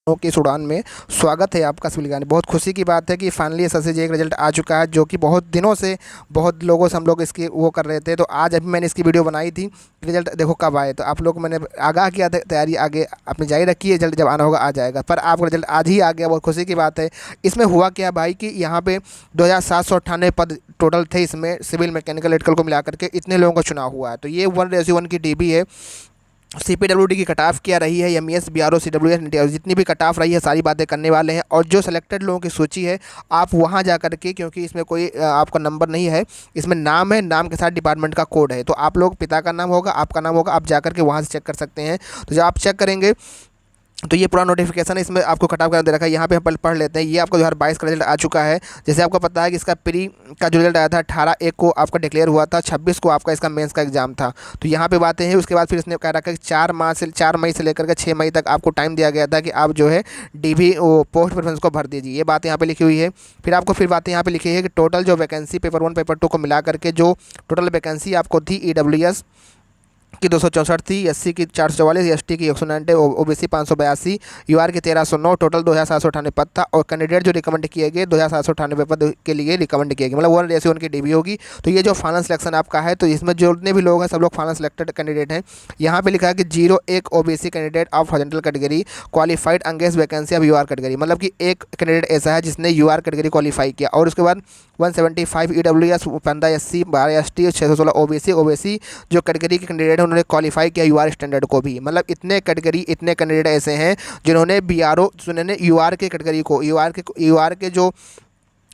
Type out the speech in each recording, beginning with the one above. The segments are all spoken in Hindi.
की इस उड़ान में स्वागत है आपका सभी का। बहुत खुशी की बात है कि फाइनली एसएससी जे रिजल्ट आ चुका है, जो कि बहुत दिनों से बहुत लोगों से हम लोग इसकी वो कर रहे थे। तो आज अभी मैंने इसकी वीडियो बनाई थी, रिजल्ट देखो कब आए। तो आप लोग को मैंने आगाह किया था, तैयारी आगे अपनी जारी रखी है, रिजल्ट जब आना होगा आ जाएगा। पर आपका रिजल्ट आज ही आ गया, बहुत खुशी की बात है। इसमें हुआ क्या भाई कि यहाँ पे 2798 पद टोटल थे, इसमें सिविल मैकेनिकल इलेक्ट्रिकल को मिला करके इतने लोगों का चुनाव हुआ है। तो ये 1:1 की डीबी है। सीपीडब्ल्यूडी की कट ऑफ क्या रही है, एमईएस बीआरओ सीडब्ल्यूएस जितनी भी कट ऑफ रही है सारी बातें करने वाले हैं। और जो सिलेक्टेड लोगों की सूची है आप वहां जा करके, क्योंकि इसमें कोई आपका नंबर नहीं है, इसमें नाम है, नाम के साथ डिपार्टमेंट का कोड है। तो आप लोग पिता का नाम होगा, आपका नाम होगा, आप जा करके वहाँ से चेक कर सकते हैं। तो जब आप चेक करेंगे तो ये पूरा नोटिफिकेशन है, इसमें आपको कट ऑफ कर दे रखा है। यहाँ पे हम पढ़ लेते हैं। ये आपका 2022 का रिजल्ट आ चुका है। जैसे आपको पता है कि इसका प्री का जो रिजल्ट आया था 18/1 को आपका डिक्लेयर हुआ था, 26 को आपका इसका मेंस का एग्जाम था। तो यहाँ पे बातें हैं। उसके बाद फिर इसने कह रखा है कि 4 मई से लेकर के 6 मई तक आपको टाइम दिया गया था कि आप जो है डीबी पोस्ट प्रेफरेंस को भर दीजिए। ये बात यहाँ पे लिखी हुई है। फिर आपको फिर बातें यहाँ पे लिखी है कि टोटल जो वैकेंसी पेपर 1 पेपर 2 को मिला करके जो टोटल वैकेंसी आपको थी ईडब्ल्यूएस की 264 थी, एससी की 444, एसटी की 190, ओबीसी 582, यूआर की 1309, टोटल 2798 पद था। और कैंडिडेट जो रिकमेंड किए गए 2798 पद के लिए रिकमेंड किए गए, मतलब 1:1 की डीबी होगी। तो ये जो फाइनल सिलेक्शन आपका है, तो इसमें जितने भी लोग हैं सब लोग फाइनल सिलेक्टेड कैंडिडेट हैं। यहाँ पे लिखा है कि 01 OBC candidate of horizontal category qualified against vacancy of UR category, मतलब कि एक कैंडिडेट ऐसा है जिसने यूआर कैटेगरी क्वालिफाई किया। और उसके बाद 175 ईडब्ल्यूएस, 15 एससी, 12 एसटी और 616 ओबीसी जो कैटेगरी के कैंडिडेट उन्होंने क्वालिफाई किया यूआर स्टैंडर्ड को भी। मतलब इतने कैंडिडेट ऐसे हैं जिन्होंने बीआरओ जिन्होंने यूआर के कैटेगरी को यूआर के जो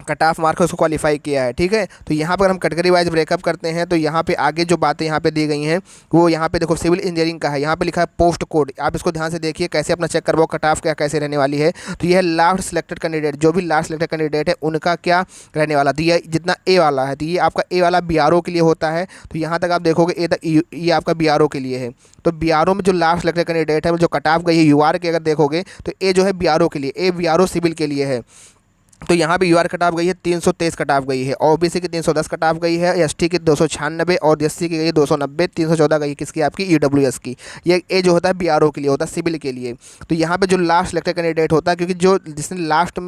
कट ऑफ मार्क है उसको क्वालिफाई किया है। ठीक है, तो यहाँ पर हम कैटेगरी वाइज ब्रेकअप करते हैं। तो यहाँ पे आगे जो बातें यहाँ पे दी गई हैं वो यहाँ पे देखो सिविल इंजीनियरिंग का है। यहाँ पे लिखा है पोस्ट कोड, आप इसको ध्यान से देखिए कैसे अपना चेक करवाओ कट ऑफ क्या कैसे रहने वाली है। तो यह लास्ट सिलेक्टेड कैंडिडेट, जो भी लास्ट सिलेक्टेड कैंडिडेट है उनका क्या रहने वाला। तो ये जितना ए वाला है, तो ये आपका ए वाला बीआरओ के लिए होता है। तो यहाँ तक आप देखोगे ए तक ये आपका बीआरओ के लिए है। तो बीआरओ में जो लास्ट सिलेक्टेड कैंडिडेट है जो कट ऑफ गई है यूआर के, अगर देखोगे तो ए जो है बीआरओ के लिए, ए बीआरओ सिविल के लिए है। तो यहाँ पे यूआर कट ऑफ गई है 323 कट ऑफ गई है, ओबीसी की 310 कट ऑफ गई है, एसटी की 296 और एससी की गई है 290, 314 गई किसकी आपकी ईडब्ल्यूएस की। ये ए जो होता है बीआरओ के लिए होता है, सिविल के लिए। तो यहाँ पे जो लास्ट सिलेक्टेड कैंडिडेट होता है, क्योंकि जो जिसने लास्ट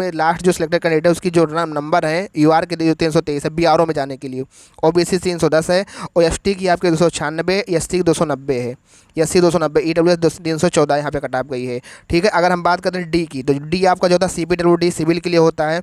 जो सिलेक्टेड कैंडिडेट है उसकी जो नंबर है यूआर के 323 है बीआरओ में जाने के लिए, ओबीसी 310 है और एसटी की आपके 296, एसटी की 290 है, एससी 290, ईडब्ल्यूएस 314 यहाँ पे कट ऑफ गई है। ठीक है, अगर हम बात करते हैं डी की, तो डी आपका जो होता है सीपीडब्ल्यूडी सिविल के लिए होता है।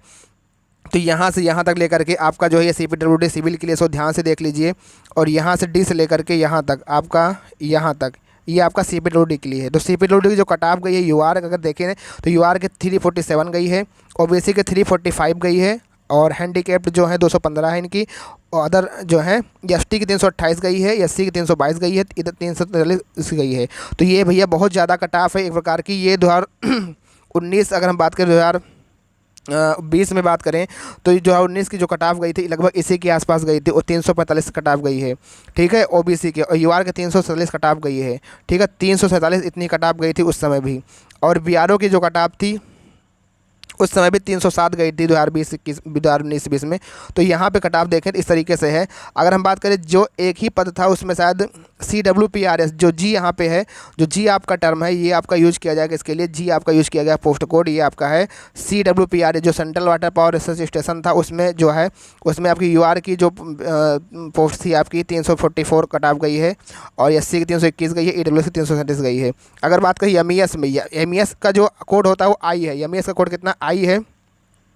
तो यहाँ से यहाँ तक लेकर के आपका जो है ये सीपीडब्ल्यूडी सिविल के लिए, सो ध्यान से देख लीजिए। और यहाँ से डी से लेकर के यहाँ तक आपका यहाँ तक ये आपका सीपीडब्ल्यूडी के लिए है। तो सीपीडब्ल्यूडी की जो कट ऑफ गई है यूआर अगर देखें तो यूआर के 347 गई है, ओबीसी के 345 गई है और हैंडीकैप्ड जो है 215 है इनकी। और अदर जो है एसटी की 328 गई है, एससी की 322 गई है, इधर 343 गई है। तो ये भैया बहुत ज़्यादा कट ऑफ है एक प्रकार की। ये 2019 अगर हम बात करें 2020 में बात करें तो जो है 19 की जो कट ऑफ गई थी लगभग इसी के आसपास गई थी और 345 कट ऑफ गई है। ठीक है, ओबीसी के और यूआर के 347 कट ऑफ गई है। ठीक है, 347 इतनी कट ऑफ गई थी उस समय भी। और बीआरओ की जो कट ऑफ थी उस समय भी 307 गई थी 2019-20 में। तो यहाँ पे कट ऑफ देखें इस तरीके से है। अगर हम बात करें जो एक ही पद था उसमें शायद CWPRS जो जी यहाँ पे है, जो जी आपका टर्म है ये आपका यूज किया जाएगा इसके लिए, जी आपका यूज किया गया पोस्ट कोड ये आपका है CWPRS। जो central water power research station था उसमें जो है उसमें आपकी यूआर की जो पोस्ट थी आपकी 344 कट ऑफ गई है और एससी की 321 गई है, ईडब्ल्यूएस की 337 गई है। अगर बात करें एमईएस में, एमईएस का जो कोड होता है वो आई है, एमईएस का कोड कितना आई है।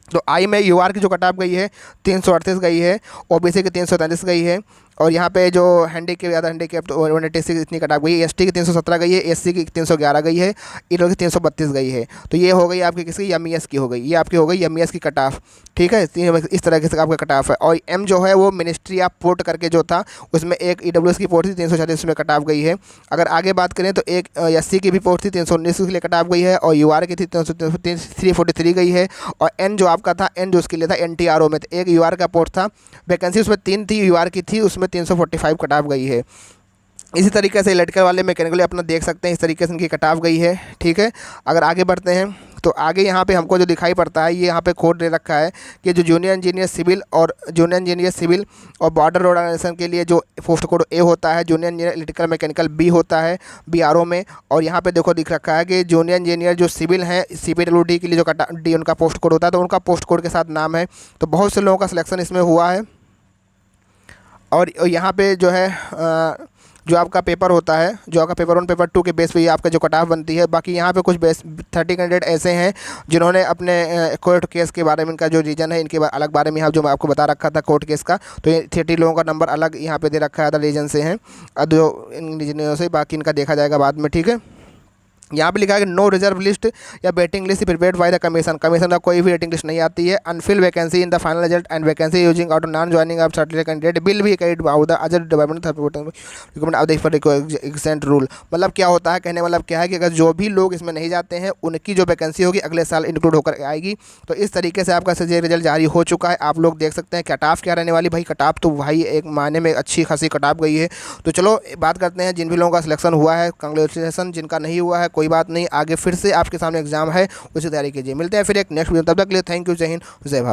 तो आई में यूआर की जो कट ऑफ गई है 338 गई है, ओबीसी की 333 गई है और यहाँ पे जो हैंडीकैप्ड 186 इतनी कट ऑफ गई है, एसटी की 317 गई है, एससी की 311 गई है, ईडब्ल्यू की 332 गई है। तो ये हो गई आपकी किसकी एमईएस की हो गई, ये आपकी हो गई एमईएस की कट ऑफ। ठीक है, इस तरह से आपका कट ऑफ है। और एम जो है वो मिनिस्ट्री ऑफ पोर्ट करके जो था उसमें एक ईडब्ल्यूएस की पोर्ट थी 336 में कट ऑफ गई है। अगर आगे बात करें तो एक एससी की भी पोर्ट थी 319 के लिए कट ऑफ गई है और यूआर की थी 343 गई है। और एन जो आपका था, एन जो उसके लिए था एनटीआरओ में, तो एक यूआर का पोर्ट था, वैकेंसी उसमें 3 थी यूआर की थी, उसमें 345 कट ऑफ गई है। इसी तरीके से इलेक्ट्रिकल वाले मैकेनिकल अपना देख सकते हैं, इस तरीके से इनकी कट ऑफ गई है। ठीक है, अगर आगे बढ़ते हैं तो आगे यहाँ पे हमको जो दिखाई पड़ता है, ये यहाँ पे कोड दे रखा है कि जो जूनियर इंजीनियर सिविल और बॉर्डर ऑर्गेनाइजेशन के लिए जो पोस्ट कोड ए होता है, junior engineer electrical mechanical B होता है BRO में। और यहाँ पे देखो दिख रखा है कि जूनियर इंजीनियर जो सिविल हैं CPWD के लिए जो कटा डी उनका पोस्ट कोड होता है, तो उनका पोस्ट कोड के साथ नाम है। तो बहुत से लोगों का सिलेक्शन इसमें हुआ है। और यहाँ पे जो है जो आपका पेपर होता है, जो आपका पेपर 1 पेपर 2 के बेस पे ये आपका जो कट ऑफ बनती है। बाकी यहाँ पे कुछ 30 कैंडिडेट ऐसे हैं जिन्होंने अपने कोर्ट केस के बारे में, इनका जो रीजन है, इनके अलग बारे में यहाँ जो मैं आपको बता रखा था कोर्ट केस का, तो ये 30 लोगों का नंबर अलग यहाँ पे दे रखा है, अदर रीजन से हैं, जो इन रीजनों से। बाकी इनका देखा जाएगा बाद में, ठीक है। यहाँ पे लिखा है कि नो रिजर्व लिस्ट या waiting list prepared by the commission का कोई भी वेटिंग लिस्ट नहीं आती है। Unfill vacancy in the final result and vacancy using out non joining of certificate candidate will be carried by the other department recommend of the extant rule. मतलब क्या होता है, कहने मतलब क्या है कि अगर जो भी लोग इसमें नहीं जाते हैं उनकी जो वैकेंसी होगी अगले साल इंक्लूड होकर आएगी। तो इस तरीके से आपका SSG रिजल्ट जारी हो चुका है। आप लोग देख सकते हैं कट ऑफ क्या रहने वाली। भाई कट ऑफ तो भाई एक मायने में अच्छी खासी कट ऑफ गई है। तो चलो बात करते हैं जिन भी लोगों का सिलेक्शन हुआ है, कांग्रेचुलेसन। जिनका नहीं हुआ है कोई बात नहीं, आगे फिर से आपके सामने एग्जाम है, उसी तैयारी कीजिए। मिलते हैं फिर एक नेक्स्ट वीडियो, तब तक के लिए थैंक यू, जय हिंद, जय भारत।